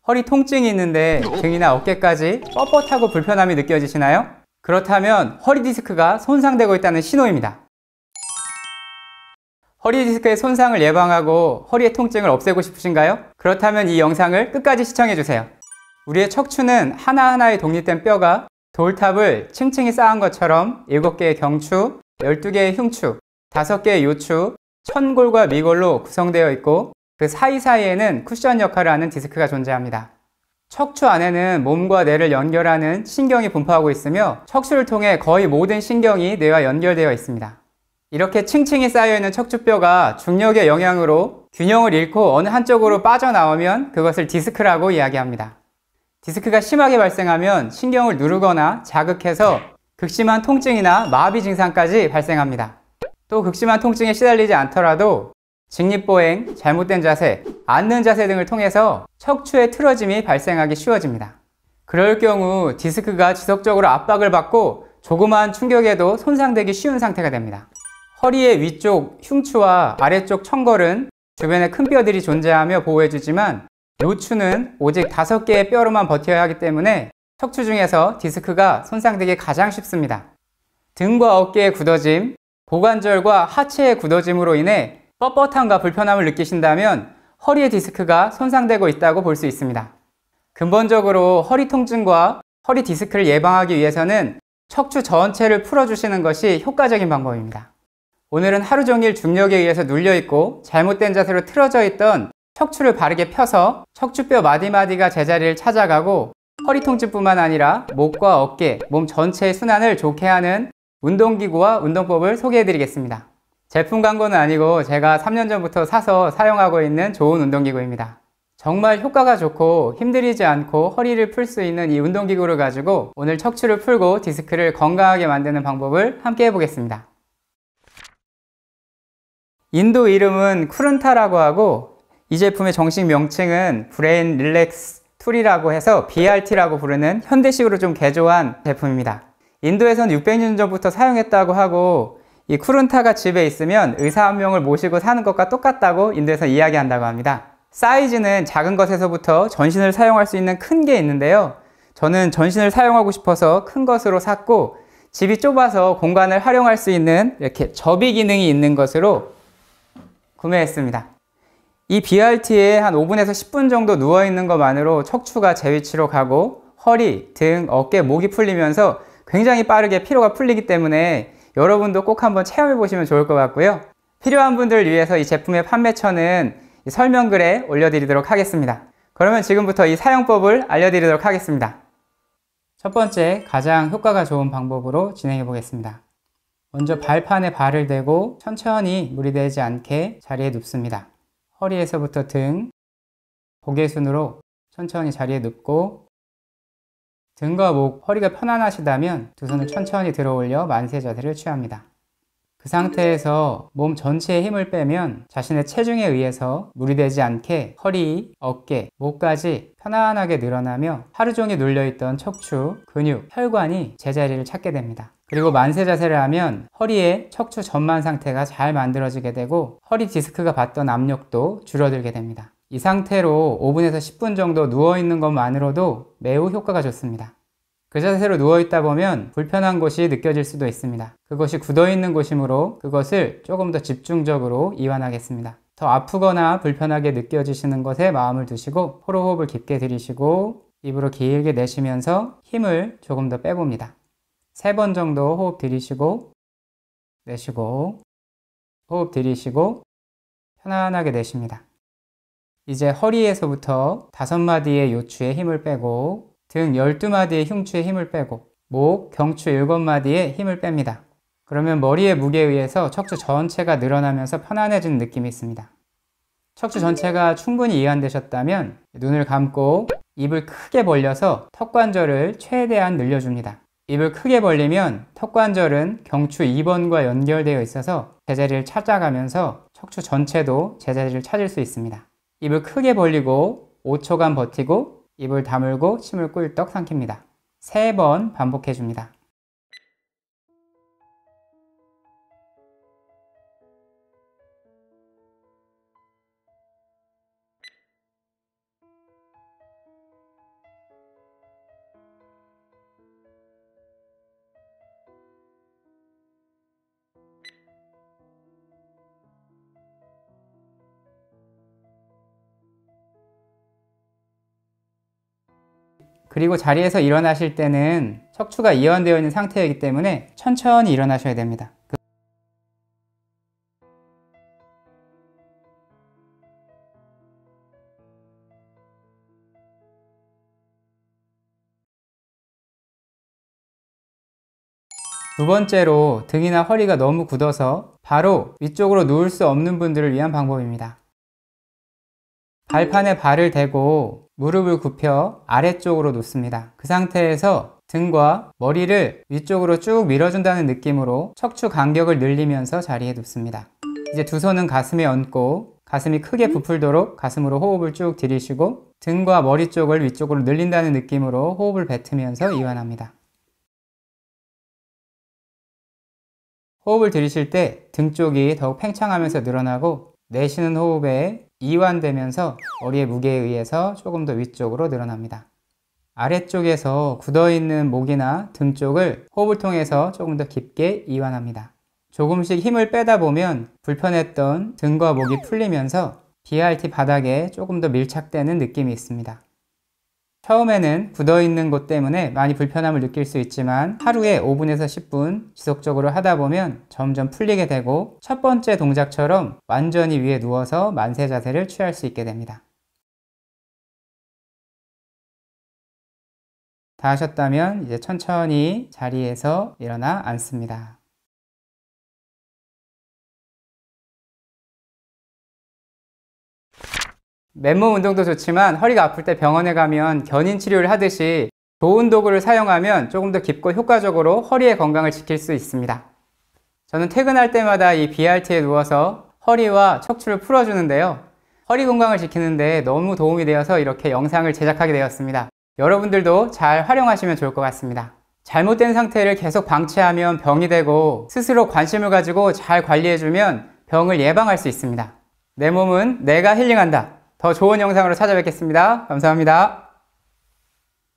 허리 통증이 있는데 등이나 어깨까지 뻣뻣하고 불편함이 느껴지시나요? 그렇다면 허리 디스크가 손상되고 있다는 신호입니다. 허리 디스크의 손상을 예방하고 허리의 통증을 없애고 싶으신가요? 그렇다면 이 영상을 끝까지 시청해주세요. 우리의 척추는 하나하나의 독립된 뼈가 돌탑을 층층이 쌓은 것처럼 7개의 경추, 12개의 흉추, 5개의 요추, 천골과 미골로 구성되어 있고 그 사이사이에는 쿠션 역할을 하는 디스크가 존재합니다. 척추 안에는 몸과 뇌를 연결하는 신경이 분포하고 있으며 척추를 통해 거의 모든 신경이 뇌와 연결되어 있습니다. 이렇게 층층이 쌓여있는 척추뼈가 중력의 영향으로 균형을 잃고 어느 한쪽으로 빠져나오면 그것을 디스크라고 이야기합니다. 디스크가 심하게 발생하면 신경을 누르거나 자극해서 극심한 통증이나 마비 증상까지 발생합니다. 또 극심한 통증에 시달리지 않더라도 직립보행, 잘못된 자세, 앉는 자세 등을 통해서 척추의 틀어짐이 발생하기 쉬워집니다. 그럴 경우 디스크가 지속적으로 압박을 받고 조그마한 충격에도 손상되기 쉬운 상태가 됩니다. 허리의 위쪽 흉추와 아래쪽 천골은 주변에 큰 뼈들이 존재하며 보호해주지만 요추는 오직 5개의 뼈로만 버텨야 하기 때문에 척추 중에서 디스크가 손상되기 가장 쉽습니다. 등과 어깨의 굳어짐, 고관절과 하체의 굳어짐으로 인해 뻣뻣함과 불편함을 느끼신다면 허리의 디스크가 손상되고 있다고 볼 수 있습니다. 근본적으로 허리 통증과 허리 디스크를 예방하기 위해서는 척추 전체를 풀어주시는 것이 효과적인 방법입니다. 오늘은 하루 종일 중력에 의해서 눌려있고 잘못된 자세로 틀어져 있던 척추를 바르게 펴서 척추뼈 마디마디가 제자리를 찾아가고 허리 통증뿐만 아니라 목과 어깨, 몸 전체의 순환을 좋게 하는 운동기구와 운동법을 소개해 드리겠습니다. 제품 광고는 아니고 제가 3년 전부터 사서 사용하고 있는 좋은 운동기구입니다. 정말 효과가 좋고 힘들이지 않고 허리를 풀 수 있는 이 운동기구를 가지고 오늘 척추를 풀고 디스크를 건강하게 만드는 방법을 함께 해보겠습니다. 인도 이름은 쿠른타라고 하고 이 제품의 정식 명칭은 브레인 릴렉스 툴이라고 해서 BRT라고 부르는 현대식으로 좀 개조한 제품입니다. 인도에선 600년 전부터 사용했다고 하고 이 쿠른타가 집에 있으면 의사 한 명을 모시고 사는 것과 똑같다고 인도에서 이야기한다고 합니다. 사이즈는 작은 것에서부터 전신을 사용할 수 있는 큰 게 있는데요. 저는 전신을 사용하고 싶어서 큰 것으로 샀고 집이 좁아서 공간을 활용할 수 있는 이렇게 접이 기능이 있는 것으로 구매했습니다. 이 BRT에 한 5분에서 10분 정도 누워있는 것만으로 척추가 제 위치로 가고 허리, 등, 어깨, 목이 풀리면서 굉장히 빠르게 피로가 풀리기 때문에 여러분도 꼭 한번 체험해 보시면 좋을 것 같고요. 필요한 분들을 위해서 이 제품의 판매처는 이 설명글에 올려드리도록 하겠습니다. 그러면 지금부터 이 사용법을 알려드리도록 하겠습니다. 첫 번째, 가장 효과가 좋은 방법으로 진행해 보겠습니다. 먼저 발판에 발을 대고 천천히 무리되지 않게 자리에 눕습니다. 허리에서부터 등, 고개순으로 천천히 자리에 눕고 등과 목, 허리가 편안하시다면 두 손을 천천히 들어 올려 만세 자세를 취합니다. 그 상태에서 몸 전체에 힘을 빼면 자신의 체중에 의해서 무리되지 않게 허리, 어깨, 목까지 편안하게 늘어나며 하루 종일 눌려있던 척추, 근육, 혈관이 제자리를 찾게 됩니다. 그리고 만세 자세를 하면 허리의 척추 전만 상태가 잘 만들어지게 되고 허리 디스크가 받던 압력도 줄어들게 됩니다. 이 상태로 5분에서 10분 정도 누워있는 것만으로도 매우 효과가 좋습니다. 그 자세로 누워있다 보면 불편한 곳이 느껴질 수도 있습니다. 그것이 굳어있는 곳이므로 그것을 조금 더 집중적으로 이완하겠습니다. 더 아프거나 불편하게 느껴지시는 것에 마음을 두시고 코로 호흡을 깊게 들이쉬고 입으로 길게 내쉬면서 힘을 조금 더 빼봅니다. 3번 정도 호흡 들이쉬고 내쉬고 호흡 들이쉬고 편안하게 내쉽니다. 이제 허리에서부터 5마디의 요추에 힘을 빼고 등 12마디의 흉추에 힘을 빼고 목, 경추 7마디에 힘을 뺍니다. 그러면 머리의 무게에 의해서 척추 전체가 늘어나면서 편안해지는 느낌이 있습니다. 척추 전체가 충분히 이완되셨다면 눈을 감고 입을 크게 벌려서 턱관절을 최대한 늘려줍니다. 입을 크게 벌리면 턱관절은 경추 2번과 연결되어 있어서 제자리를 찾아가면서 척추 전체도 제자리를 찾을 수 있습니다. 입을 크게 벌리고 5초간 버티고 입을 다물고 침을 꿀떡 삼킵니다. 3번 반복해 줍니다. 그리고 자리에서 일어나실 때는 척추가 이완되어 있는 상태이기 때문에 천천히 일어나셔야 됩니다. 두 번째로 등이나 허리가 너무 굳어서 바로 위쪽으로 누울 수 없는 분들을 위한 방법입니다. 발판에 발을 대고 무릎을 굽혀 아래쪽으로 놓습니다. 그 상태에서 등과 머리를 위쪽으로 쭉 밀어준다는 느낌으로 척추 간격을 늘리면서 자리에 눕습니다. 이제 두 손은 가슴에 얹고 가슴이 크게 부풀도록 가슴으로 호흡을 쭉 들이쉬고 등과 머리 쪽을 위쪽으로 늘린다는 느낌으로 호흡을 뱉으면서 이완합니다. 호흡을 들이쉴 때 등 쪽이 더욱 팽창하면서 늘어나고 내쉬는 호흡에 이완되면서 머리의 무게에 의해서 조금 더 위쪽으로 늘어납니다. 아래쪽에서 굳어있는 목이나 등 쪽을 호흡을 통해서 조금 더 깊게 이완합니다. 조금씩 힘을 빼다 보면 불편했던 등과 목이 풀리면서 BRT 바닥에 조금 더 밀착되는 느낌이 있습니다. 처음에는 굳어있는 곳 때문에 많이 불편함을 느낄 수 있지만 하루에 5분에서 10분 지속적으로 하다 보면 점점 풀리게 되고 첫 번째 동작처럼 완전히 위에 누워서 만세 자세를 취할 수 있게 됩니다. 다 하셨다면 이제 천천히 자리에서 일어나 앉습니다. 맨몸 운동도 좋지만 허리가 아플 때 병원에 가면 견인 치료를 하듯이 좋은 도구를 사용하면 조금 더 깊고 효과적으로 허리의 건강을 지킬 수 있습니다. 저는 퇴근할 때마다 이 BRT에 누워서 허리와 척추를 풀어주는데요. 허리 건강을 지키는데 너무 도움이 되어서 이렇게 영상을 제작하게 되었습니다. 여러분들도 잘 활용하시면 좋을 것 같습니다. 잘못된 상태를 계속 방치하면 병이 되고 스스로 관심을 가지고 잘 관리해주면 병을 예방할 수 있습니다. 내 몸은 내가 힐링한다. 더 좋은 영상으로 찾아뵙겠습니다. 감사합니다.